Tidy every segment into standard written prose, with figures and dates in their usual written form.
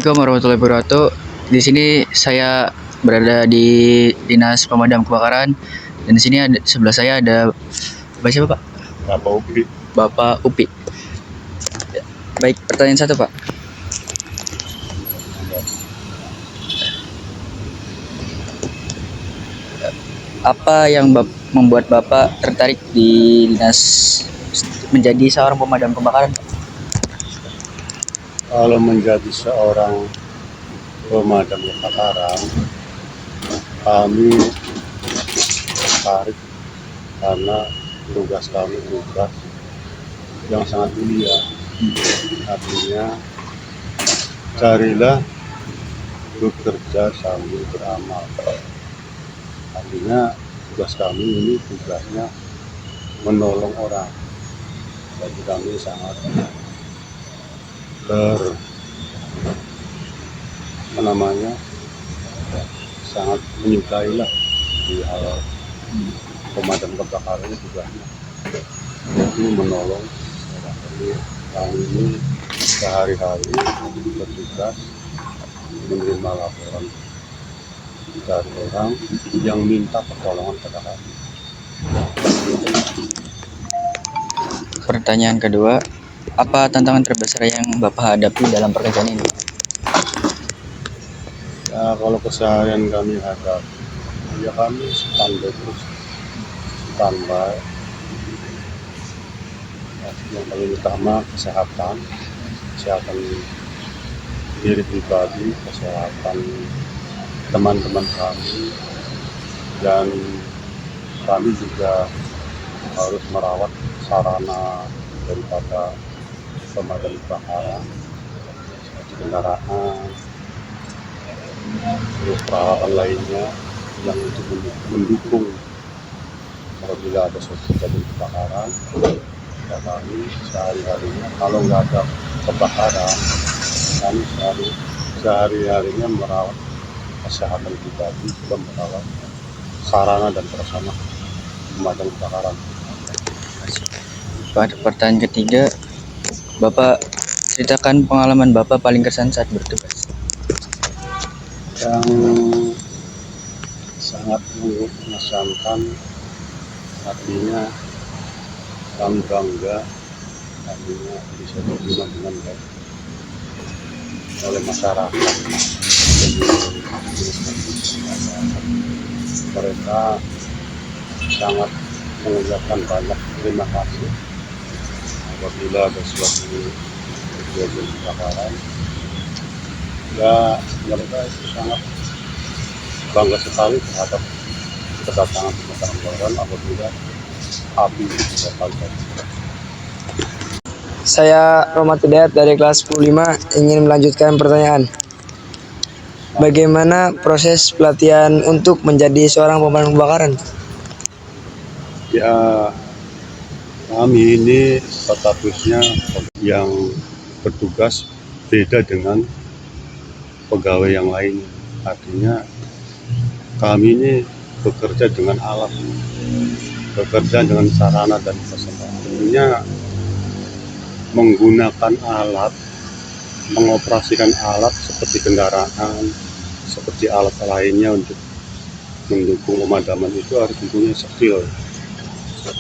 Assalamualaikum warahmatullahi wabarakatuh. Di sini saya berada di Dinas Pemadam Kebakaran dan di sini ada sebelah saya ada siapa Pak? Bapak Upi. Bapak Upi. Ya, baik, pertanyaan satu Pak. Apa yang membuat Bapak tertarik di dinas menjadi seorang pemadam kebakaran? Kalau menjadi seorang pemadam kebakaran, kami tertarik karena tugas kami tugas yang sangat mulia. Artinya, carilah bekerja sambil beramal. Artinya, tugas kami ini tugasnya menolong orang. Jadi kami sangat sangat menyukailah di hal pemadam kebakaran tugasnya itu menolong orang. Jadi kami ini sehari-hari bertugas menerima laporan dari orang yang minta pertolongan kepada kami. Pertanyaan kedua, apa tantangan terbesar yang Bapak hadapi dalam pekerjaan ini? Ya, kalau keseharian kami hadapi, ya kami standby terus, standby. Yang paling utama kesehatan diri pribadi, kesehatan teman-teman kami, dan kami juga harus merawat sarana daripada pemadam kebakaran, kendaraan, terus peralatan lainnya yang untuk mendukung apabila ada suatu kejadian kebakaran. Ya kami sehari-harinya kalau nggak ada kebakaran, kami sehari-harinya merawat kesehatan pribadi, juga merawat sarana dan prasarana pemadam kebakaran. Pertanyaan ketiga, Bapak ceritakan pengalaman Bapak paling kesan saat bertugas. Yang sangat mengesankan, artinya kami bangga, artinya bisa diterima dengan baik oleh masyarakat. Mereka sangat mengucapkan banyak terima kasih apabila ada suatu kejadian kebakaran. Ya, mereka itu sangat bangga sekali terhadap kedatangan pemadam kebakaran apabila api bisa padam. Saya Romat Hidayat dari kelas 10-5 ingin melanjutkan pertanyaan. Bagaimana proses pelatihan untuk menjadi seorang pemadam kebakaran? Ya, kami ini statusnya yang bertugas beda dengan pegawai yang lain. Artinya kami ini bekerja dengan alat, bekerja dengan sarana dan prasarana. Tentunya menggunakan alat, mengoperasikan alat seperti kendaraan, seperti alat lainnya untuk mendukung pemadaman itu harus mempunyai skill,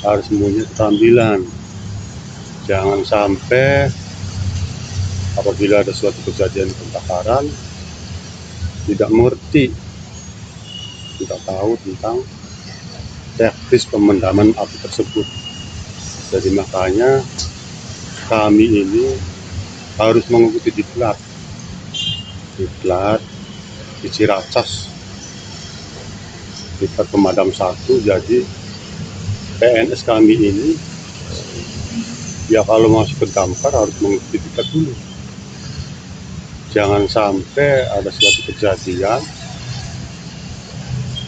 harus mempunyai keterampilan. Jangan sampai apabila ada suatu kejadian kebakaran tidak mengerti, tidak tahu tentang teknis pemadaman api tersebut. Jadi makanya kami ini harus mengikuti diklat di Ciracas, diklat pemadam 1. Jadi PNS kami ini ya kalau masuk ke damkar harus mengikuti diklat dulu. Jangan sampai ada suatu kejadian,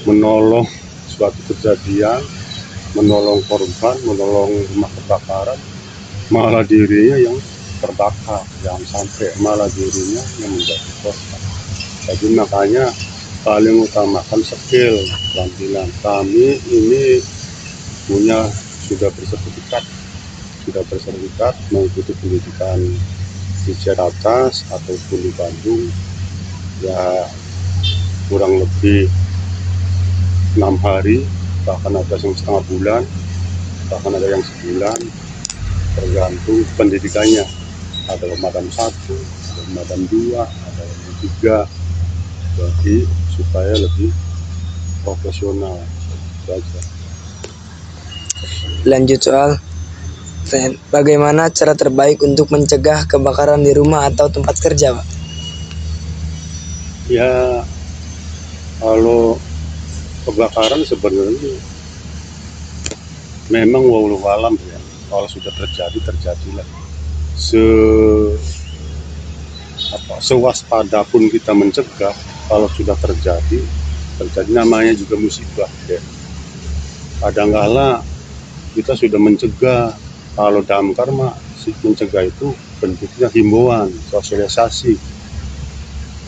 menolong korban, menolong rumah kebakaran, malah dirinya yang terbakar. Jangan sampai malah dirinya yang menjadi korban. Jadi makanya paling utamakan skill, keterampilan. Kami ini sudah bersertifikat mengikuti pendidikan di Ciracas ataupun di Bandung. ya kurang lebih 6 hari, bahkan ada yang setengah bulan, bahkan ada yang sebulan, tergantung pendidikannya. Ada pemadam 1, ada pemadam 2, ada yang 3, jadi supaya lebih profesional. Itu aja. Lanjut soal pertanyaan, bagaimana cara terbaik untuk mencegah kebakaran di rumah atau tempat kerja, Pak? Ya kalau kebakaran sebenarnya memang walau alam ya, kalau sudah terjadilah. Sewaspada pun kita mencegah, kalau sudah terjadi namanya juga musibah ya. Kadangkala kita sudah mencegah, kalau dalam karma mencegah itu bentuknya himbauan, sosialisasi.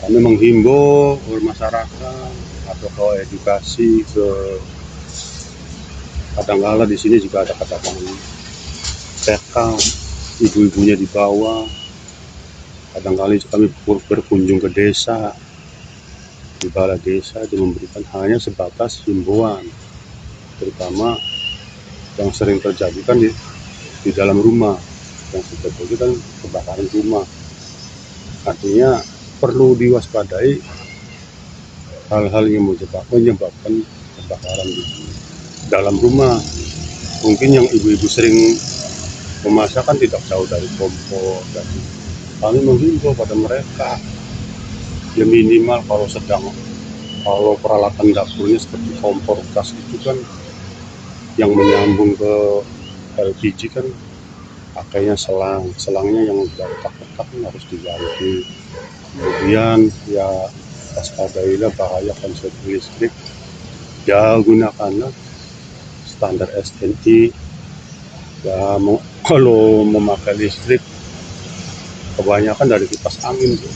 Kami menghimbau masyarakat atau ke edukasi ke, kadangkala di sini juga ada katakan TK, ibu-ibunya di bawah. Kadangkala kami berkunjung ke desa, di balai desa, dia memberikan hanya sebatas himbauan, terutama yang sering terjadi kan di dalam rumah, yang sebetulnya kan kebakaran rumah. Artinya perlu diwaspadai hal-hal yang menyebabkan kebakaran di dalam rumah. Mungkin yang ibu-ibu sering memasak kan tidak jauh dari kompor, dan kami menghimbau pada mereka ya minimal kalau peralatan dapurnya seperti kompor gas itu kan yang menyambung ke LPG kan pakainya selangnya yang retak-retak harus diganti. Kemudian ya waspadailah bahaya konsumsi listrik, ya gunakanlah standar SNI ya. Kalau memakai listrik kebanyakan dari kipas angin tuh,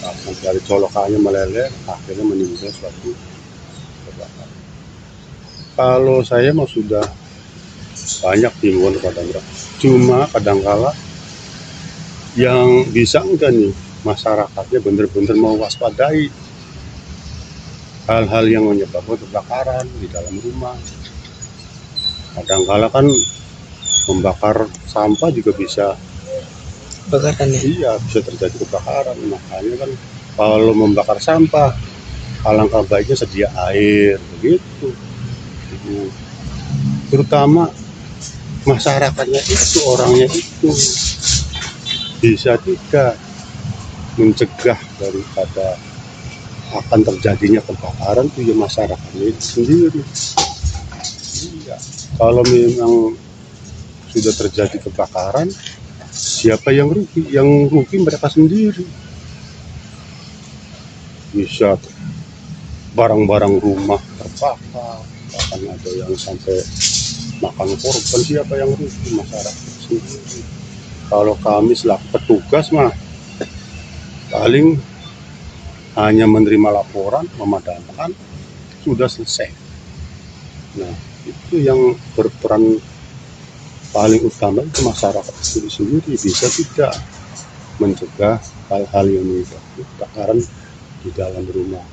sampai dari colokannya meleleh, akhirnya menimbulkan suatu kebakaran. Kalau saya mau sudah banyak himbauan kepada mereka, cuma kadangkala yang bisa enggak nih masyarakatnya benar-benar mau waspadai hal-hal yang menyebabkan kebakaran di dalam rumah. Kadangkala kan membakar sampah juga bisa Kebakaran ya? iya, bisa terjadi kebakaran. Makanya kan kalau membakar sampah, alangkah baiknya sedia air begitu. Terutama masyarakatnya itu, orangnya itu bisa tidak mencegah daripada akan terjadinya kebakaran itu ya masyarakatnya itu sendiri. Iya. Kalau memang sudah terjadi kebakaran, siapa yang rugi? Yang rugi mereka sendiri. Bisa barang-barang rumah terbakar, bahkan ada yang sampai makan korban, siapa yang rugi? Masyarakat sendiri. Kalau kami selaku petugas mah paling hanya menerima laporan, memadamkan, sudah selesai. Nah, itu yang berperan paling utama itu masyarakat sendiri bisa tidak mencegah hal-hal yang menyebabkan kebakaran di dalam rumah.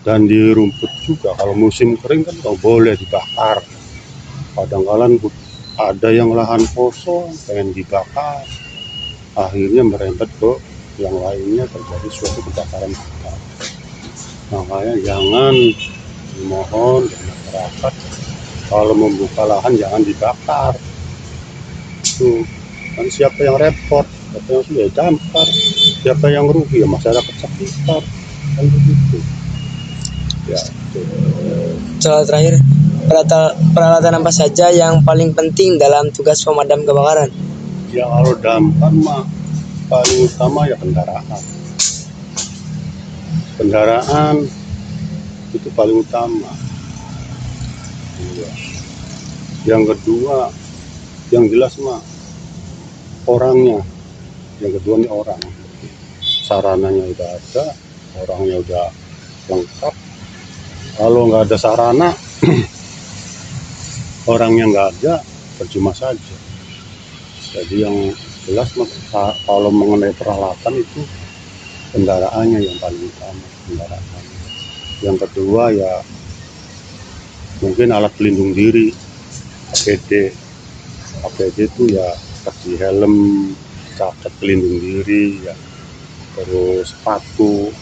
Dan di rumput juga, kalau musim kering kan nggak boleh dibakar. Kadang-kadang ada yang lahan kosong pengen dibakar, akhirnya merembet ke yang lainnya, terjadi suatu kebakaran. Makanya jangan, dimohon dari masyarakat, kalau membuka lahan jangan dibakar. Itu kan siapa yang repot, siapa yang sudah dampar, siapa yang rugi ya masyarakat sekitar, kan begitu ya. Soal terakhir, peralatan apa saja yang paling penting dalam tugas pemadam kebakaran? Ya kalau dampak mah paling utama ya kendaraan itu paling utama. Yang kedua, yang jelas mah orangnya. Yang kedua nih orang, sarananya udah ada, orangnya udah lengkap. Kalau nggak ada sarana, orangnya nggak ada, percuma saja. Jadi yang jelas mah kalau mengenai peralatan itu kendaraannya yang paling utama, kendaraan. Yang kedua ya mungkin alat pelindung diri, APD. APD itu ya seperti helm, jaket pelindung diri, ya terus sepatu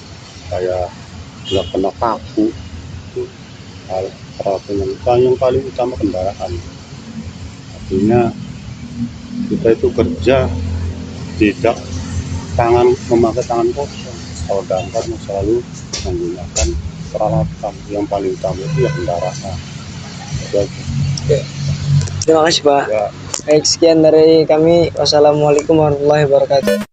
kayak nggak kena paku. Itu peralatan yang paling utama kendaraan. Artinya kita itu kerja tidak memakai tangan kosong. Kalau damkar selalu menggunakan peralatan. Yang paling utama itu ya kendaraan. Itu aja. Oke. Terima kasih Pak. Ya. Baik, sekian dari kami. Wassalamualaikum warahmatullahi wabarakatuh.